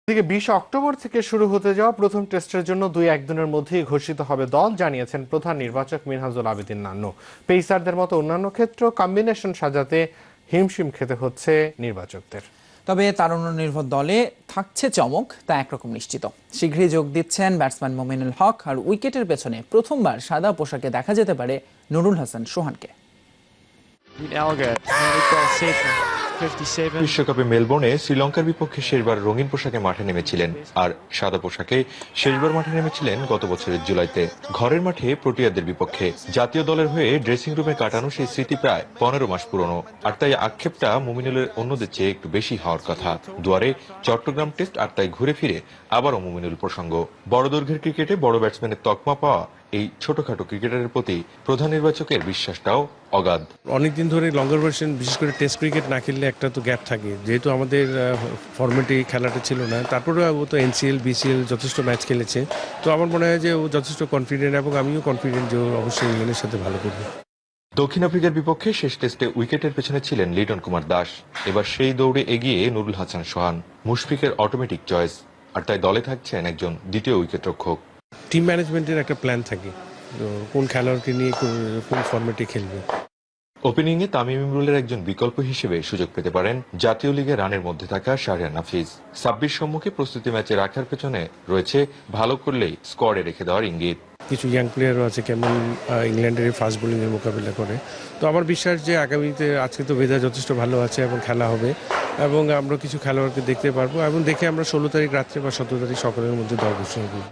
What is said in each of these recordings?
এদিকে 20 অক্টোবর থেকে শুরু হতে যাওয়া প্রথম টেস্টের জন্য 2-1 দিনের মধ্যেই ঘোষিত হবে দল, জানিয়েছেন প্রধান নির্বাচক মিনহাজুল আবেদীন নান্নু। পেসারদের মতো অন্যান্য ক্ষেত্রেও কম্বিনেশন সাজাতে হিমশিম খেতে হচ্ছে নির্বাচকদের। তবে তারুণ্য নির্ভর দলে থাকছে চমক, তা একরকম নিশ্চিত। শীঘ্রই যোগ দিচ্ছেন ব্যাটসম্যান মোমিনুল হক, আর উইকেটের পেছনে প্রথমবার সাদা পোশাকে দেখা যেতে পারে নুরুল হাসান সোহানকে। বিশ্বকাপে মেলবোর্নে শ্রীলঙ্কার বিপক্ষে শেষবার রঙিন পোশাকে মাঠে নেমেছিলেন, আর সাদা পোশাকে শেষবার মাঠে নেমেছিলেন গত বছরের জুলাইতে ঘরের মাঠে প্রোটিয়াদের বিপক্ষে। জাতীয় দলের হয়ে ড্রেসিং রুমে কাটানো সেই স্মৃতি প্রায় 15 মাস পুরনো, আর তাই আক্ষেপটা মুমিনুলের অন্যদের চেয়ে একটু বেশি হওয়ার কথা। দুয়ারে চট্টগ্রাম টেস্ট, আর তাই ঘুরে ফিরে আবারও মুমিনুল প্রসঙ্গ। বড় দৈর্ঘ্যের ক্রিকেটে বড় ব্যাটসম্যানের তকমা পাওয়া এই ছোটখাটো ক্রিকেটারের প্রতি প্রধান নির্বাচকের বিশ্বাসটাও অগাধ। অনেকদিন ধরে লঙ্গার ভার্সন, বিশেষ করে টেস্ট ক্রিকেট না খেললে একটা তো গ্যাপ থাকে, যেহেতু আমাদের ফরম্যাটে খেলাটা ছিল না। তারপরে ও তো এনসিএল বিসিএল যথেষ্ট ম্যাচ খেলেছে, তো আমার মনে হয় যে ও যথেষ্ট কনফিডেন্ট, এবং আমিও কনফিডেন্ট যে ও অবশ্যই ইংল্যান্ডের সাথে ভালো করবে। দক্ষিণ আফ্রিকার বিপক্ষে শেষ টেস্টে উইকেটের পেছনে ছিলেন লিটন কুমার দাস। এবার সেই দৌড়ে এগিয়ে নুরুল হাসান সোহান, মুশফিকের অটোমেটিক চয়েস, আর তাই দলে থাকছেন একজন দ্বিতীয় উইকেট রক্ষক। টিম ম্যানেজমেন্টের একটা প্ল্যান থাকে, তো কোন খেলোয়াড়কে নিয়ে কোন ফরম্যাটে খেলবে। ওপেনিংয়ে তামিম ইমরুলের একজন বিকল্প হিসেবে সুযোগ পেতে পারেন জাতীয় লিগে রানের মধ্যে থাকা শাহরিয়ার নাফিজ। 26 সম্মুখে প্রস্তুতি ম্যাচে রাখার পেছনে রয়েছে ভালো করলেই স্কোয়াডে রেখে দেওয়ার ইঙ্গিত। কিছু ইয়াং প্লেয়ারও আছে কেমন ইংল্যান্ডের ফাস্ট বোলিংয়ের মোকাবিলা করে। তো আমার বিশ্বাস যে আগামীতে, আজকে তো ওয়েদার যথেষ্ট ভালো আছে এবং খেলা হবে, এবং আমরা কিছু খেলোয়াড়কে দেখতে পারবো, এবং দেখে আমরা 16 তারিখ রাত্রে বা 17 তারিখ সকালের মধ্যে দল ঘোষণা করব।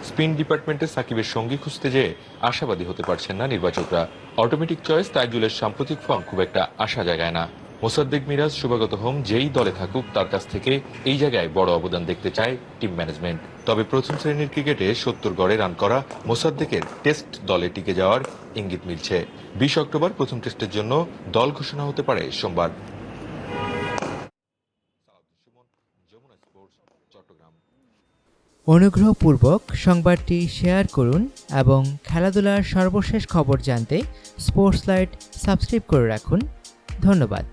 স্পিন ডিপার্টমেন্টে সাকিবের সঙ্গী খুঁজতে যেয়ে আশাবাদী হতে পারছেন না নির্বাচকরা। অটোমেটিক চয়েস তাইজুলের সাম্প্রতিক ফর্ম খুব একটা আশা জাগায় না। মোসাদ্দেক মিরাজ, শুভাগত হোম যেই দলে থাকুক, তার কাছ থেকে এই জায়গায় বড় অবদান দেখতে চায় টিম ম্যানেজমেন্ট। তবে প্রথম শ্রেণীর ক্রিকেটে 70 গড়ে রান করা মোসাদ্দেকের টেস্ট দলে টিকে যাওয়ার ইঙ্গিত মিলছে। 20 অক্টোবর প্রথম টেস্টের জন্য দল ঘোষণা হতে পারে সোমবার। অনুগ্রহপূর্বক সংবাদটি শেয়ার করুন এবং খেলাধুলার সর্বশেষ খবর জানতে স্পোর্টস লাইট সাবস্ক্রাইব করে রাখুন। ধন্যবাদ।